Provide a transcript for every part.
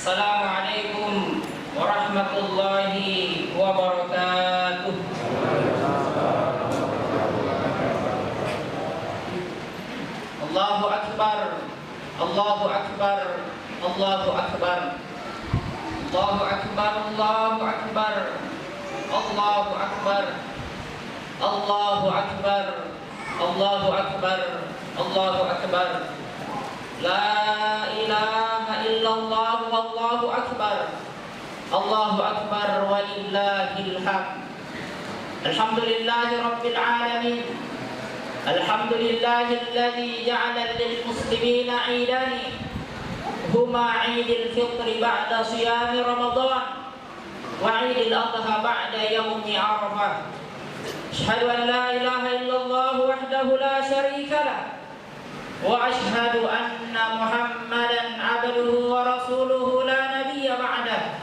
Assalamualaikum warahmatullahi wabarakatuh. Allahu Akbar, Allahu Akbar, Allahu Akbar, Allahu Akbar, Allahu Akbar, Allahu Akbar, Allahu Akbar, Allahu Akbar, Allahu Akbar. La ilaha illallah wallahu akbar. Allahu akbar walillahil hamd. Alhamdulillahi rabbil alamin. Alhamdulillahilladzi ja'ala lil muslimina 'idaini huma 'idul fitri ba'da shiyami ramadan wa 'idul adha ba'da yaumi arafah. Asyhadu an la ilaha illallah wahdahu la syarika lah wa asyhadu anna Muhammadan abduhu wa rasuluhu la nabiyya ba'dah.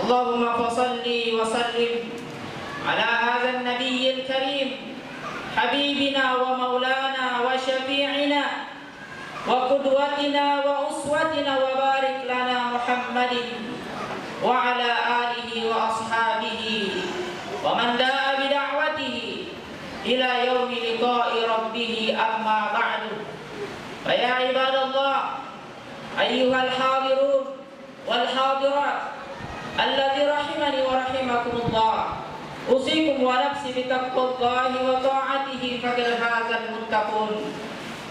Allahumma fasalli wa sallim ala hadzal nabiyyil karim habibina wa maulana wa syafi'ina wa qudwatina wa uswatina wa barik lana Muhammadin wa ala alihi wa ashabihi wa man da'a bi da'watihi ila yaumi liqa'i rabbih, amma ba'du. Ya ibadallah, ayyuhal hadirun wal hadirat alladzi rahimani wa rahimakumullah, usikum wa nafsi bitaqwallahi wa ta'atihi faqad fazal muttaqun.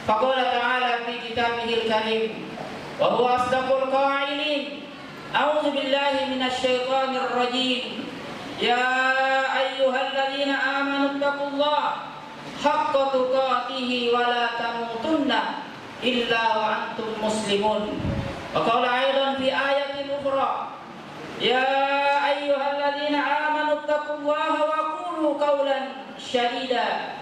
Faqala ta'ala fi kitabihil karim wa huwa asdaqul qa'ilin, a'udzu billahi minasy syaithanir rajim. Ya ayyuhalladzina amanu taqullaha haqqa tuqatih wa la tamutunna illa wa antum muslimun. Wa qala aidan fi ayatin ukhra, ya ayyuhalladzina amanu taqullaha wa qulu qawlan shadida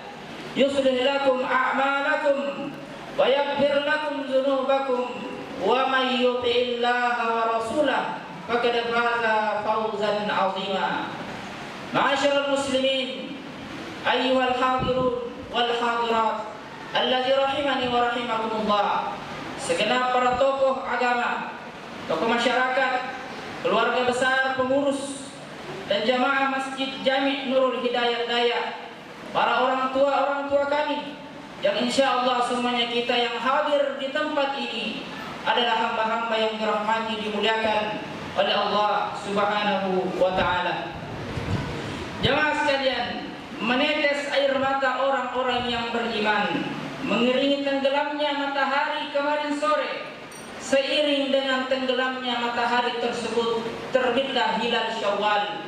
yuslih lakum a'malakum wa yaghfir lakum dzunubakum wa may yuti'illaha wa rasulahu faqad faza fawzan 'azima. Ma'asyiral muslimin, ayyuhal hadirun wal hadirat alladzi rahimani wa rahimakumullah. Segenap para tokoh agama, tokoh masyarakat, keluarga besar, pengurus dan jamaah Masjid Jami' Nurul Hidayat Dayak, para orang tua kami yang insya Allah semuanya kita yang hadir di tempat ini adalah hamba-hamba yang dirahmati, dimuliakan oleh Allah Subhanahu wa ta'ala. Jamaah sekalian, menetes air mata orang-orang yang beriman mengiringi tenggelamnya matahari kemarin sore. Seiring dengan tenggelamnya matahari tersebut, terbitlah hilal Syawal.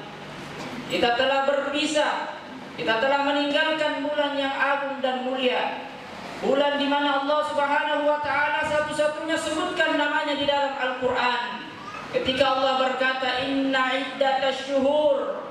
Kita telah berpisah, kita telah meninggalkan bulan yang agung dan mulia, bulan di mana Allah Subhanahu wa ta'ala satu-satunya sebutkan namanya di dalam Al-Quran. Ketika Allah berkata, inna iddatasy syuhur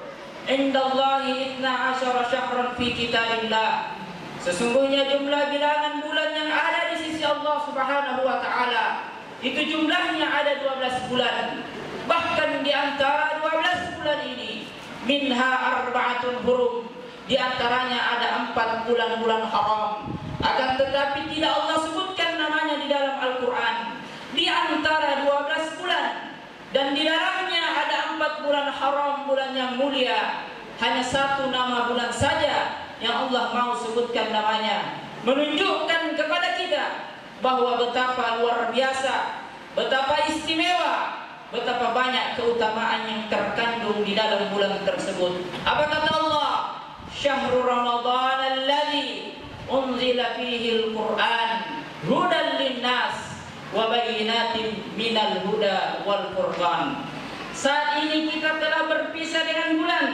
indallahi 12 syahran fi kitabillah. Sesungguhnya jumlah bilangan bulan yang ada di sisi Allah Subhanahu wa ta'ala itu jumlahnya ada 12 bulan. Bahkan di antara 12 bulan ini, minha arba'atun hurum, di antaranya ada 4 bulan-bulan haram. Akan tetapi tidak Allah sebutkan namanya di dalam Al-Quran. Di antara 12 bulan dan di dalamnya ada 4 bulan haram, bulan yang mulia, hanya satu nama bulan saja yang Allah mau sebutkan namanya, menunjukkan kepada kita bahwa betapa luar biasa, betapa istimewa, betapa banyak keutamaan yang terkandung di dalam bulan tersebut. Apa kata Allah? Syahrul Ramadan alladzi unzila fihi al-Qur'an hudan linnas wa bayyinatin minal huda wal furqan. Saat ini kita telah berpisah dengan bulan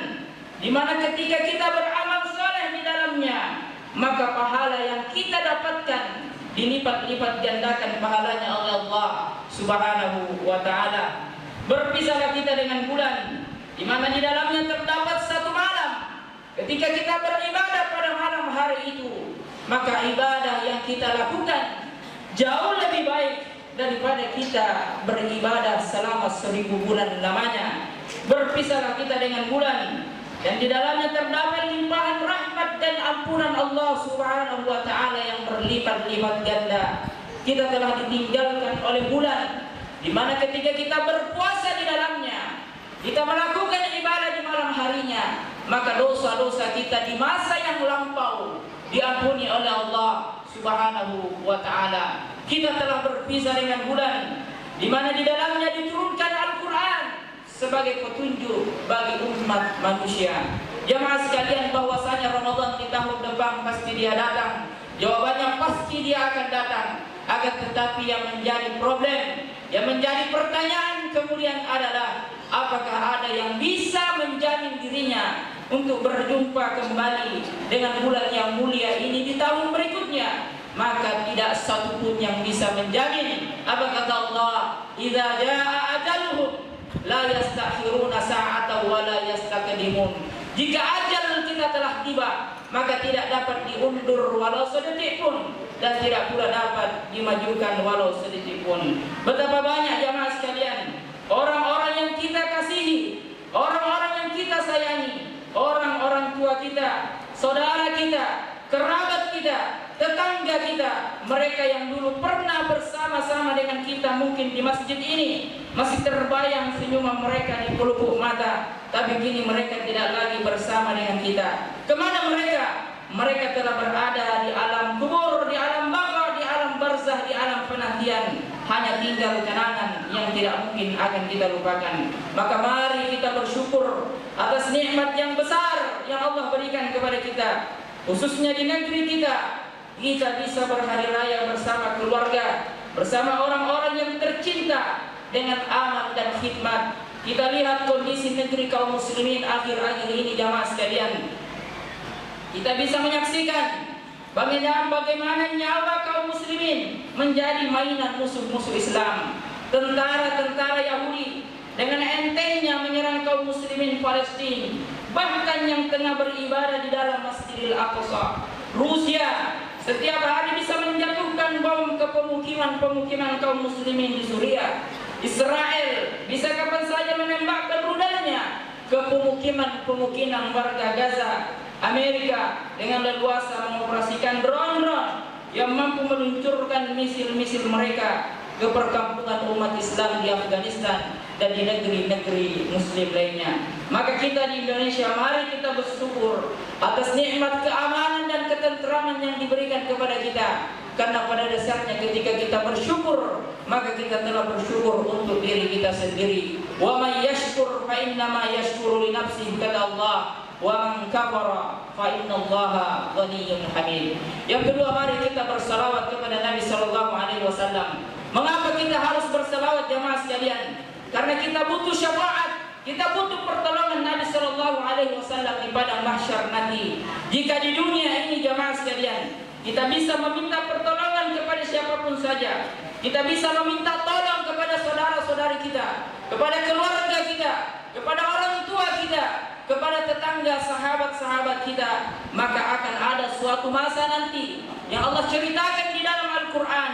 di mana ketika kita beramal saleh di dalamnya, maka pahala yang kita dapatkan dilipat-lipat gandakan pahalanya oleh Allah Subhanahu wa ta'ala. Berpisahlah kita dengan bulan di mana di dalamnya terdapat satu malam. Ketika kita beribadah pada malam hari itu, maka ibadah yang kita lakukan jauh lebih baik daripada kita beribadah selama 1000 bulan lamanya. Berpisahlah kita dengan bulan dan di dalamnya terdapat limpahan rahmat dan ampunan Allah Subhanahu wa ta'ala yang berlipat-lipat ganda. Kita telah ditinggalkan oleh bulan di mana ketika kita berpuasa di dalamnya, kita melakukan ibadah di malam harinya, maka dosa-dosa kita di masa yang lampau diampuni oleh Allah Subhanahu wa ta'ala. Kita telah berpisah dengan bulan, di mana di dalamnya diturunkan Al-Quran sebagai petunjuk bagi umat manusia. Jamaah sekalian, bahwasanya Ramadan di tahun depan pasti dia datang. Jawabannya pasti dia akan datang. Akan tetapi yang menjadi problem, yang menjadi pertanyaan kemudian adalah, apakah ada yang bisa menjamin dirinya untuk berjumpa kembali dengan bulan yang mulia ini di tahun berikutnya? Maka tidak satupun yang bisa menjamin. Apa kata Allah? Idza jaa ajaluhum la yastakhiruna sa'atan wa la yastaqdimun. Jika ajal kita telah tiba, maka tidak dapat diundur walau sedetik pun, dan tidak pula dapat dimajukan walau sedetik pun. Betapa banyak jamaah sekalian, orang-orang yang kita kasihi, orang-orang yang kita sayangi, orang-orang tua kita, saudara kita, kerabat kita, tetangga kita, mereka yang dulu pernah bersama-sama dengan kita mungkin di masjid ini, masih terbayang senyuman mereka di pelupuk mata, tapi kini mereka tidak lagi bersama dengan kita. Kemana mereka? Mereka telah berada di alam kubur, di alam baka, di alam barzah, di alam penantian. Hanya tinggal kenangan yang tidak mungkin akan kita lupakan. Maka mari kita bersyukur atas nikmat yang besar yang Allah berikan kepada kita, khususnya di negeri kita. Kita bisa berhari raya bersama keluarga, bersama orang-orang yang tercinta dengan amal dan khidmat. Kita lihat kondisi negeri kaum muslimin akhir-akhir ini jamaah sekalian. Kita bisa menyaksikan bagaimana nyawa kaum muslimin menjadi mainan musuh-musuh Islam. Tentara-tentara Yahudi dengan entengnya menyerang kaum muslimin Palestina, bahkan yang tengah beribadah di dalam Masjidil Aqsa. Rusia setiap hari bisa menjatuhkan bom ke pemukiman kaum muslimin di Suriah. Israel bisa kapan saja menembakkan rudalnya ke pemukiman warga Gaza. Amerika dengan leluasa mengoperasikan drone-drone yang mampu meluncurkan misil-misil mereka ke perkampungan umat Islam di Afghanistan dan di negeri-negeri muslim lainnya. Maka kita di Indonesia, mari kita bersyukur atas nikmat keamanan dan ketentraman yang diberikan kepada kita. Karena pada dasarnya ketika kita bersyukur, maka kita telah bersyukur untuk diri kita sendiri. Wa may yashkur fa innama yashkuru li nafsihi, kata Allah. Wa man kafara fa innallaha ghaniyyun hamid. Yang kedua, mari kita bersalawat kepada Nabi sallallahu alaihi wasallam. Mengapa kita harus bersalawat jamaah sekalian? Karena kita butuh syafaat, kita butuh pertolongan Nabi sallallahu alaihi wasallam di padang mahsyar nanti. Jika di dunia ini jamaah sekalian, kita bisa meminta pertolongan kepada siapapun saja. Kita bisa meminta tolong kepada saudara-saudari kita, kepada keluarga kita, kepada orang tua kita, kepada tetangga, sahabat-sahabat kita. Maka akan ada suatu masa nanti yang Allah ceritakan di dalam Al-Quran.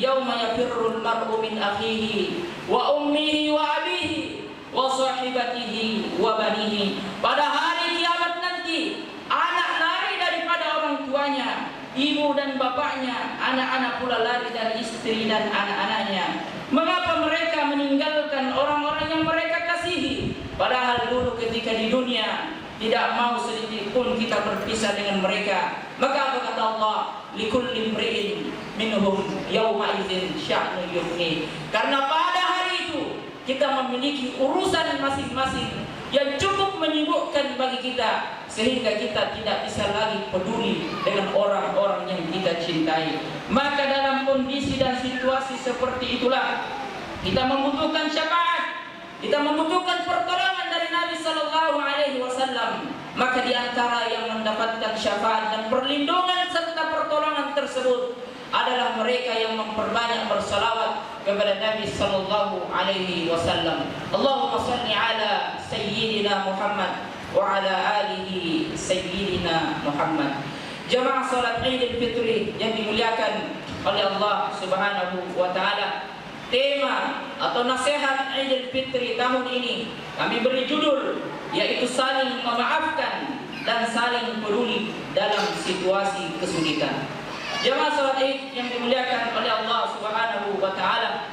Yauma yafirrul mar'u min akhihi wa ummihi wa abihi wa sahibatihi wa banihi. Pada hari kiamat nanti, anak lari daripada orang tuanya, ibu dan bapaknya, anak-anak pula lari dari istri dan anak-anaknya. Mengapa mereka meninggalkan orang-orang yang mereka kasihi? Padahal dulu ketika di dunia tidak mau sedikit pun kita berpisah dengan mereka. Maka apa kata Allah? Likulli imri'in minhum yawma idzin sya'nun yughni. Karena pada hari itu kita memiliki urusan masing-masing yang cukup menyibukkan bagi kita, sehingga kita tidak bisa lagi peduli dengan orang-orang yang kita cintai. Maka dalam kondisi dan situasi seperti itulah kita membutuhkan syafaat, kita membutuhkan pertolongan dari Nabi sallallahu alaihi wasallam. Maka di antara yang mendapatkan syafaat dan perlindungan serta pertolongan tersebut adalah mereka yang memperbanyak bersalawat kepada Nabi sallallahu alaihi wasallam. Allahumma shalli ala sayyidina Muhammad wa ala alihi sayyidina Muhammad. Jamaah salat Idul Fitri yang dimuliakan oleh Allah Subhanahu wa taala, tema atau nasihat Idul Fitri tahun ini kami beri judul yaitu saling memaafkan dan saling peduli dalam situasi kesulitan. Jamaah salat Id yang dimuliakan oleh Allah Subhanahu wa taala,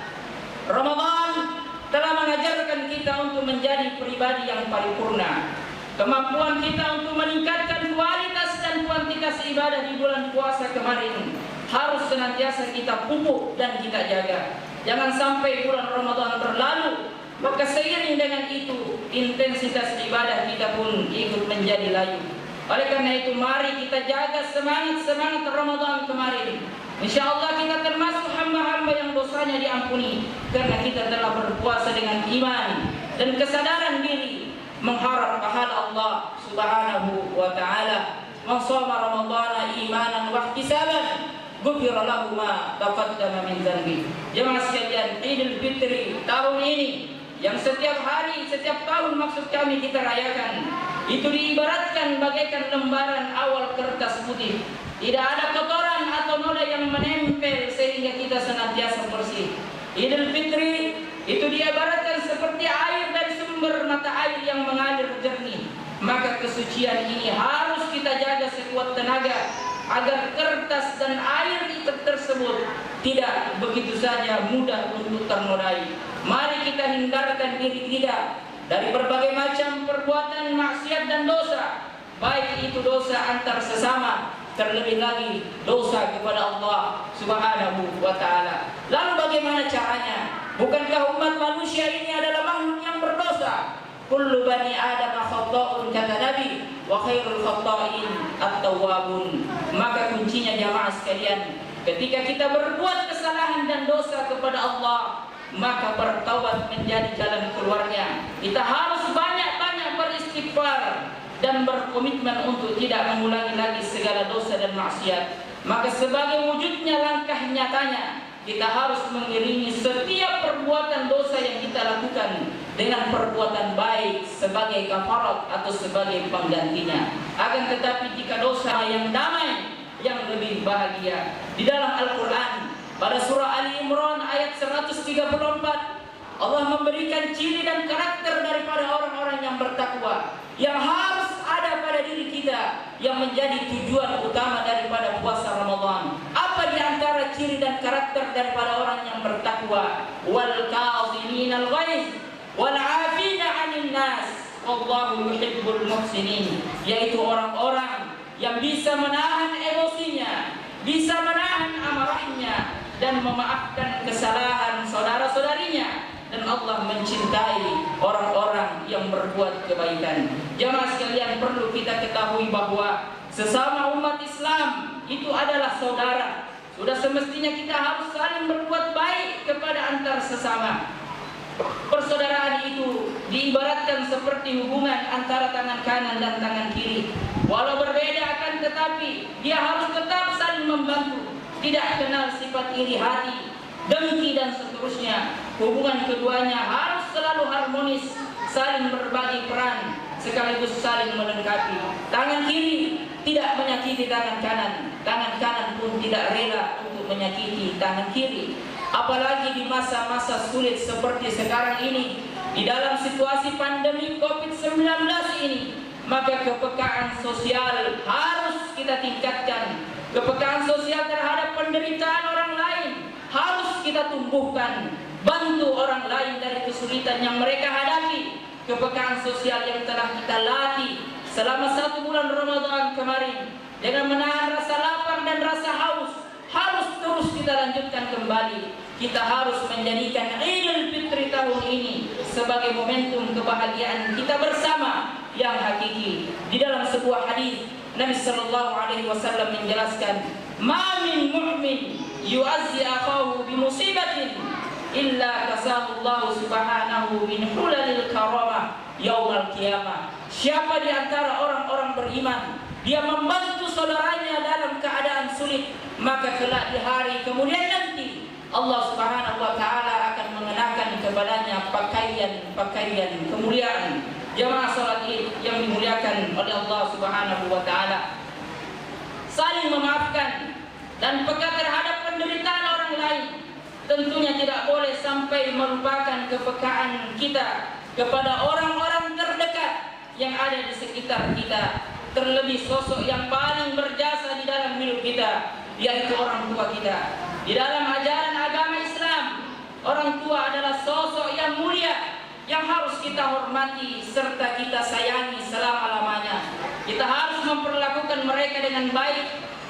Ramadan telah mengajarkan kita untuk menjadi pribadi yang paripurna. Kemampuan kita untuk meningkatkan kualitas dan kuantitas ibadah di bulan puasa kemarin harus senantiasa kita pupuk dan kita jaga. Jangan sampai bulan Ramadan berlalu, maka seiring dengan itu intensitas ibadah kita pun ikut menjadi layu. Oleh karena itu mari kita jaga semangat Ramadan kemarin. Insya Allah kita termasuk hamba-hamba yang dosanya diampuni karena kita telah berpuasa dengan iman dan kesadaran diri mengharap pahala Allah Subhanahu wa taala. Man shoma Ramadhana imanan wa ihtisaban ghufira lahu ma taqaddama min dzanbi. Jemaah sekalian, Idul Fitri tahun ini yang setiap hari, setiap tahun maksud kami kita rayakan, itu diibaratkan bagaikan lembaran awal kertas putih. Tidak ada kotoran atau noda yang menempel sehingga kita senantiasa bersih. Idul Fitri itu diibaratkan seperti air dari sumber mata air yang mengalir jernih. Maka kesucian ini harus kita jaga sekuat tenaga agar kertas dan air itu tersebut tidak begitu saja mudah untuk ternodai. Mari kita hindarkan diri kita dari berbagai macam perbuatan maksiat dan dosa, baik itu dosa antar sesama, terlebih lagi dosa kepada Allah Subhanahu wa taala. Lalu bagaimana caranya? Bukankah umat manusia ini adalah makhluk yang berdosa? Kullu bani Adam khata'un kata Nabi, wa khairul khata'in at-tawwabun. Maka kuncinya jamaah sekalian, ketika kita berbuat kesalahan dan dosa kepada Allah, maka bertaubat menjadi jalan keluarnya. Kita harus banyak-banyak beristighfar dan berkomitmen untuk tidak mengulangi lagi segala dosa dan maksiat. Maka sebagai wujudnya langkah nyatanya, kita harus mengiringi setiap perbuatan dosa yang kita lakukan dengan perbuatan baik sebagai kafarat atau sebagai penggantinya. Akan tetapi jika dosa yang damai, yang lebih bahagia, di dalam Al-Quran pada surah Ali Imran ayat 134, Allah memberikan ciri dan karakter daripada orang-orang yang bertakwa yang harus ada pada diri kita, yang menjadi tujuan utama daripada puasa Ramadan. Apa di antara ciri dan karakter daripada orang yang bertakwa? Wal kaziminal ghaiz wal 'afina 'anil nas wallahu yuhibbul muhsinin, yaitu orang-orang yang bisa menahan emosinya, bisa menahan amarahnya dan memaafkan kesalahan saudara-saudarinya, dan Allah mencintai orang-orang yang berbuat kebaikan. Jamaah sekalian, perlu kita ketahui bahwa sesama umat Islam itu adalah saudara. Sudah semestinya kita harus saling berbuat baik kepada antar sesama. Persaudaraan itu diibaratkan seperti hubungan antara tangan kanan dan tangan kiri. Walau berbeda akan tetapi dia harus tetap saling membantu. Tidak kenal sifat iri hati, dengki dan seterusnya. Hubungan keduanya harus selalu harmonis, saling berbagi peran, sekaligus saling melengkapi. Tangan kiri tidak menyakiti tangan kanan pun tidak rela untuk menyakiti tangan kiri. Apalagi di masa-masa sulit seperti sekarang ini, di dalam situasi pandemi COVID-19 ini, maka kepekaan sosial harus kita tingkatkan. Kepekaan sosial terhadap penderitaan orang lain harus kita tumbuhkan. Bantu orang lain dari kesulitan yang mereka hadapi. Kepekaan sosial yang telah kita latih selama 1 bulan Ramadan kemarin dengan menahan rasa lapar dan rasa haus harus terus kita lanjutkan kembali. Kita harus menjadikan Idul Fitri tahun ini sebagai momentum kebahagiaan kita bersama yang hakiki. Di dalam sebuah hadis Nabi sallallahu alaihi wasallam menjelaskan, "Ma min mu'min yu'azzi akhahu bi musibatin illa kasahu Allah subhanahu min hulalil karamah yaumil qiyamah." Siapa di antara orang-orang beriman dia membantu saudaranya dalam keadaan sulit, maka kelak di hari kemudian nanti Allah Subhanahu wa taala akan mengenakan kepadanya pakaian kemuliaan. Jamaah salat Id yang dimuliakan oleh Allah Subhanahu wa taala, saling memaafkan dan peka terhadap penderitaan orang lain. Tentunya tidak boleh sampai melupakan kepekaan kita kepada orang-orang terdekat yang ada di sekitar kita, terlebih sosok yang paling berjasa di dalam hidup kita, yaitu orang tua kita. Di dalam ajaran agama Islam, Orang tua adalah sosok yang mulia yang harus kita hormati serta kita sayangi selama-lamanya. Kita harus memperlakukan mereka dengan baik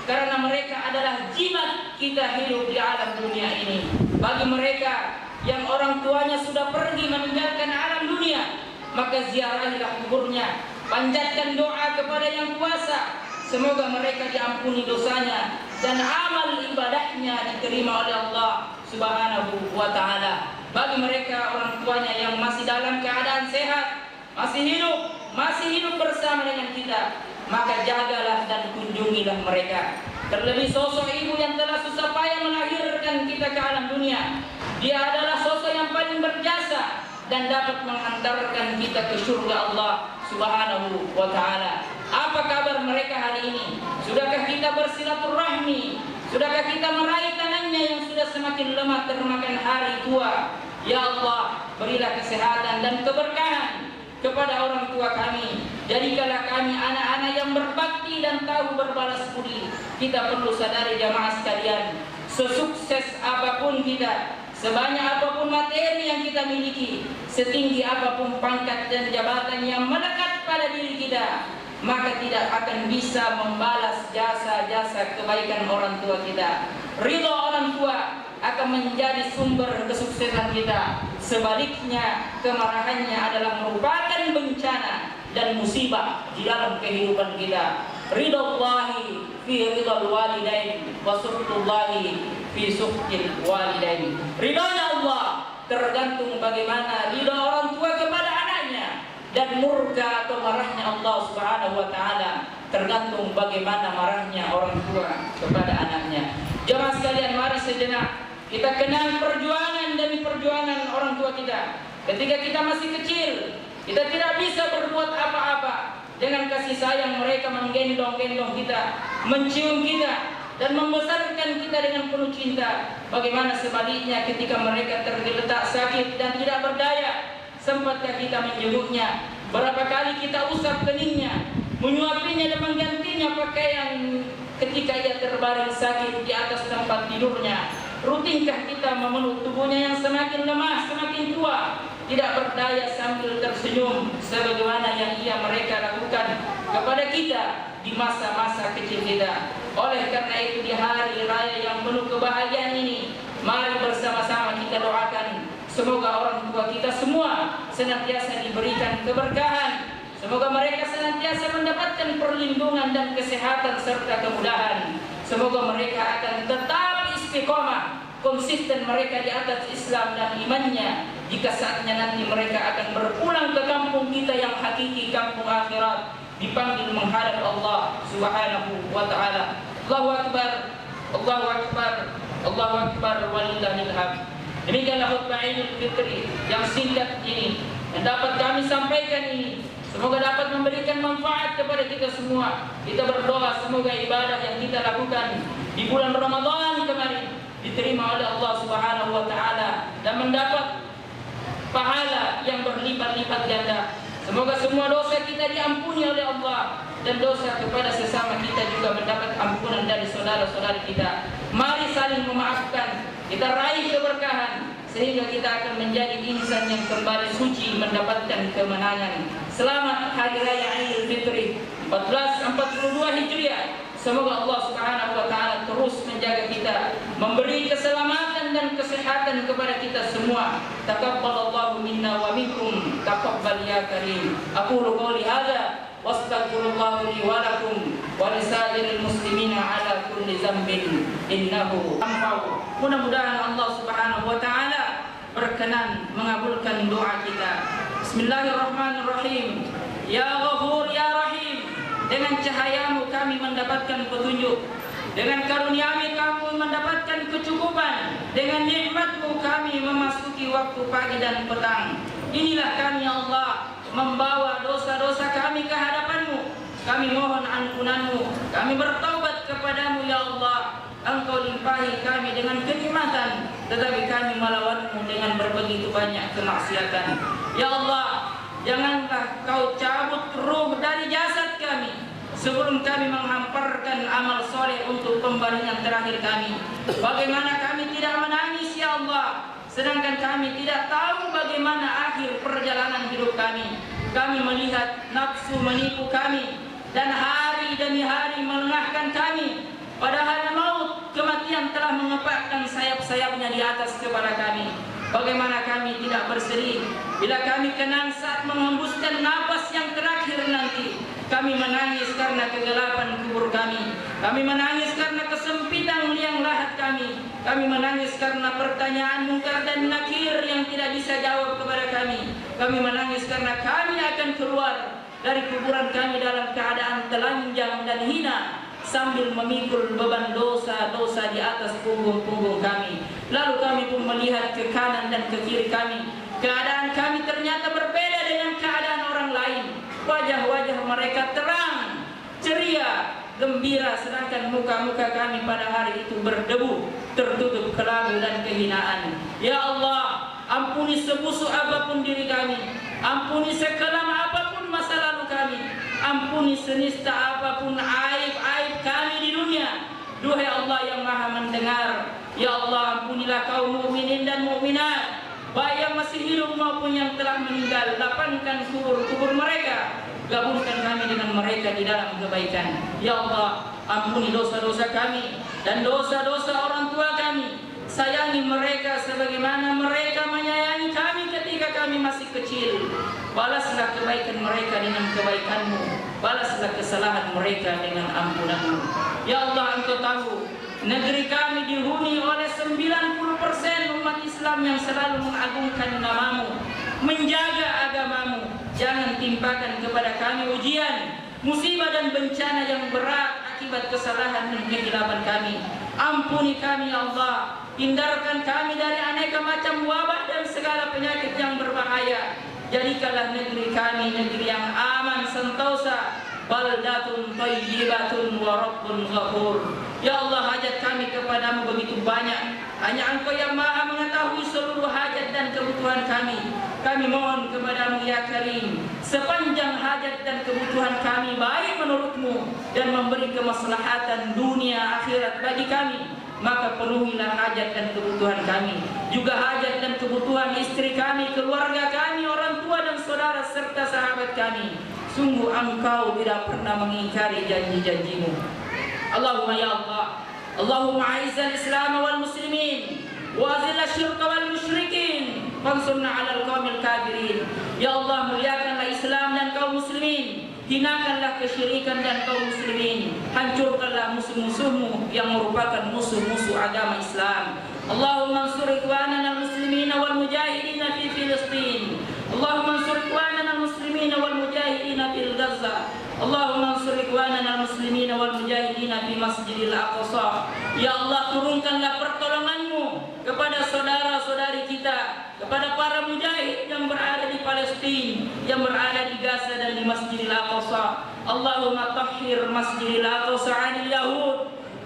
karena mereka adalah jimat kita hidup di alam dunia ini. Bagi mereka yang orang tuanya sudah pergi meninggalkan alam dunia, maka ziarahilah kuburnya, panjatkan doa kepada yang kuasa, semoga mereka diampuni dosanya dan amal ibadahnya diterima oleh Allah Subhanahu wa ta'ala. Bagi mereka orang tuanya yang masih dalam keadaan sehat, masih hidup bersama dengan kita, maka jagalah dan kunjungilah mereka. Terlebih sosok ibu yang telah susah payah melahirkan kita ke alam dunia. Dia adalah sosok yang paling berjasa dan dapat mengantarkan kita ke surga Allah Subhanahu wa ta'ala. Apa kabar mereka hari ini? Sudahkah kita bersilaturahmi? Sudahkah kita meraih tangannya yang sudah semakin lemah termakan hari tua? Ya Allah, berilah kesehatan dan keberkahan kepada orang tua kami. Jadikanlah kami anak-anak yang berbakti dan tahu berbalas budi. Kita perlu sadari jamaah sekalian, sesukses apapun kita, sebanyak apapun materi yang kita miliki, setinggi apapun pangkat dan jabatan yang melekat pada diri kita, maka tidak akan bisa membalas jasa-jasa kebaikan orang tua kita. Ridho orang tua akan menjadi sumber kesuksesan kita. Sebaliknya, kemarahannya adalah merupakan bencana dan musibah di dalam kehidupan kita. Ridhollahi fi ridhal walidain wa suhtullahi fi suhtil walidain. Ridhonya Allah tergantung bagaimana ridho orang tua kepada anaknya, dan murka atau marahnya Allah Subhanahu wa ta'ala tergantung bagaimana marahnya orang tua kepada anaknya. Jemaah sekalian, mari sejenak kita kenang perjuangan demi perjuangan orang tua kita. Ketika kita masih kecil, kita tidak bisa berbuat apa-apa. Dengan kasih sayang mereka menggendong-gendong kita, mencium kita, dan membesarkan kita dengan penuh cinta. Bagaimana sebaliknya ketika mereka tergeletak sakit dan tidak berdaya, sempatkah kita menjenguknya? Berapa kali kita usap keningnya, menyuapinya dan menggantinya pakaian ketika ia terbaring sakit di atas tempat tidurnya? Rutinkah kita memeluk tubuhnya yang semakin lemah, semakin tua, tidak berdaya sambil tersenyum sebagaimana yang mereka lakukan kepada kita di masa-masa kecil kita? Oleh karena itu, di hari raya yang penuh kebahagiaan ini, mari bersama-sama kita doakan semoga orang tua kita semua senantiasa diberikan keberkahan. Semoga mereka senantiasa mendapatkan perlindungan dan kesehatan serta kemudahan. Semoga mereka akan tetap istiqomah, konsisten mereka di atas Islam dan imannya. Jika saatnya nanti mereka akan berpulang ke kampung kita yang hakiki, kampung akhirat, dipanggil menghadap Allah Subhanahu wa ta'ala. Allahu Akbar, Allahu Akbar, Allahu Akbar, walillahil hamd. Demikianlah khutbah Idul Fitri yang singkat ini yang dapat kami sampaikan ini. Semoga dapat memberikan manfaat kepada kita semua. Kita berdoa semoga ibadah yang kita lakukan di bulan Ramadan kemarin diterima oleh Allah Subhanahu wa ta'ala dan mendapat pahala yang berlipat-lipat ganda. Semoga semua dosa kita diampuni oleh Allah dan dosa kepada sesama kita juga mendapat ampunan dari saudara-saudari kita. Mari saling memaafkan, kita raih keberkahan sehingga kita akan menjadi insan yang kembali suci mendapatkan kemenangan. Selamat Hari Raya Idul Fitri 1442 Hijriah. Semoga Allah Subhanahu wa ta'ala terus menjaga kita, memberi keselamatan dan kesehatan kepada kita semua. Taqabbalallahu minna wa minkum, taqabbal ya karim. Aqulu qouli hadza wastaghfirullah li wa lakum wa lisairil muslimina ala kulli dzambin innahu ghaffur. Mudah-mudahan Allah Subhanahu wa ta'ala berkenan mengabulkan doa kita. Bismillahirrahmanirrahim. Ya Ghafur ya Rahim. Dengan cahayamu kami mendapatkan petunjuk, dengan karunia-Mu kami mendapatkan kecukupan, dengan nikmat-Mu kami memasuki waktu pagi dan petang. Inilah kami ya Allah, membawa dosa-dosa kami ke hadapan-Mu. Kami mohon ampunan-Mu, kami bertaubat kepada-Mu ya Allah. Engkau limpahi kami dengan kenikmatan, tetapi kami melawan-Mu dengan begitu banyak kemaksiatan. Ya Allah, janganlah Kau cabut ruh dari jasad kami sebelum kami menghamparkan amal soleh untuk pembaringan terakhir kami. Bagaimana kami tidak menangis ya Allah sedangkan kami tidak tahu bagaimana akhir perjalanan hidup kami. Kami melihat nafsu menipu kami dan hari demi hari melengahkan kami. Padahal maut, kematian telah mengepakkan sayap-sayapnya di atas kepala kami. Bagaimana kami tidak bersedih bila kami kenang saat menghembuskan napas yang terakhir nanti. Kami menangis karena kegelapan kubur kami. Kami menangis karena kesempitan liang lahat kami. Kami menangis karena pertanyaan mungkar dan nakir yang tidak bisa jawab kepada kami. Kami menangis karena kami akan keluar dari kuburan kami dalam keadaan telanjang dan hina, sambil memikul beban dosa-dosa di atas punggung-punggung kami. Lalu kami pun melihat ke kanan dan ke kiri kami. Keadaan kami ternyata berbeda dengan keadaan orang lain. Wajah-wajah mereka terang, ceria, gembira, sedangkan muka-muka kami pada hari itu berdebu, tertutup kelabu dan kehinaan. Ya Allah, ampuni sebusuk apapun diri kami, ampuni sekelam apapun masa lalu kami, ampuni senista apapun aib-aib kami di dunia. Duhai Allah yang Maha Mendengar, ya Allah, ampunilah kaum mukminin dan mukminat, baik yang masih hidup maupun yang telah meninggal. Lapangkan kubur-kubur mereka, gabungkan kami dengan mereka di dalam kebaikan. Ya Allah, ampuni dosa-dosa kami dan dosa-dosa orang tua kami. Sayangi mereka sebagaimana mereka menyayangi kami ketika kami masih kecil. Balaslah kebaikan mereka dengan kebaikan-Mu, balaslah kesalahan mereka dengan ampunan-Mu. Ya Allah, Engkau tahu negeri kami dihuni oleh 90% umat Islam yang selalu mengagungkan nama-Mu, menjaga agama-Mu. Jangan timpakan kepada kami ujian, musibah dan bencana yang berat akibat kesalahan dan kehilapan kami. Ampuni kami ya Allah, hindarkan kami dari aneka macam wabah dan segala penyakit yang berbahaya. Jadikanlah negeri kami negeri yang aman sentosa, baldatun thayyibatun wa rabbun ghafur. Ya Allah, hajat kami kepadamu begitu banyak. Hanya Engkau yang Maha mengetahui seluruh hajat dan kebutuhan kami. Kami mohon kepadamu ya Karim, sepanjang hajat dan kebutuhan kami baik menurut-Mu dan memberi kemaslahatan dunia akhirat bagi kami, maka penuhilah hajat dan kebutuhan kami, juga hajat dan kebutuhan istri kami, keluarga kami, orang tua dan saudara serta sahabat kami. Sungguh Engkau tidak pernah mengingkari janji-janji-Mu. Allahumma ya Allah, Allahumma a'izzal Islam wal muslimin wa azil asyirka wal musyrikin fansurna 'alal qaumil kafirin. Ya Allah, muliakanlah Islam dan kaum muslimin, hinakanlah kesyirikan dan kaum muslimin, hancurkanlah musuh-musuh-Mu yang merupakan musuh-musuh agama Islam. Allahumma ansur ikhwanana al-muslimin wal mujahidin fi Filistin. Allahumma ansur ikhwanana al-muslimin wal mujahidin fi Gaza. Allahumma ansur ikhwanana al-muslimin wal mujahidin fi Masjidil Aqsa. Ya Allah, turunkanlah pertolongan-Mu kepada saudara-saudari kita, kepada para mujahid yang berada di Palestina, yang berada di Gaza dan di Masjidil Aqsa. Allahumma tahhir Masjidil Aqsa 'anil Yahud.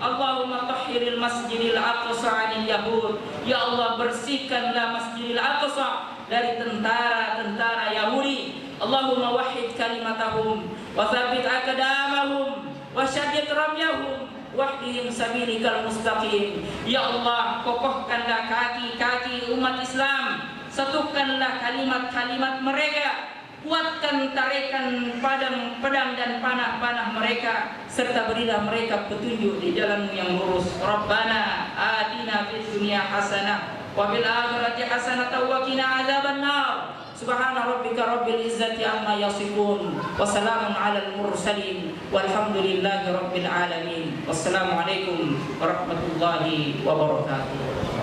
Allahumma tahhiril Masjidil Aqsa 'anil Yahud. Ya Allah, bersihkanlah Masjidil Aqsa dari tentara-tentara Yahudi. Allahumma wahhid kalimatahum wa tsabbit aqdamahum wa syaddid ramyahum wahdihim sabilikal mustaqim. Ya Allah, kokohkanlah kaki-kaki umat Islam, satukanlah kalimat-kalimat mereka, kuatkan tarikan pedang dan panah-panah mereka, serta berilah mereka petunjuk di jalan yang lurus. Rabbana atina fid dunya hasanah wa fil akhirati hasanah wa qina adzabannar. Subhana rabbika rabbil izzati amma yasifun wa salamun alal mursalin walhamdulillahi rabbil alamin. Wassalamualaikum warahmatullahi wabarakatuh.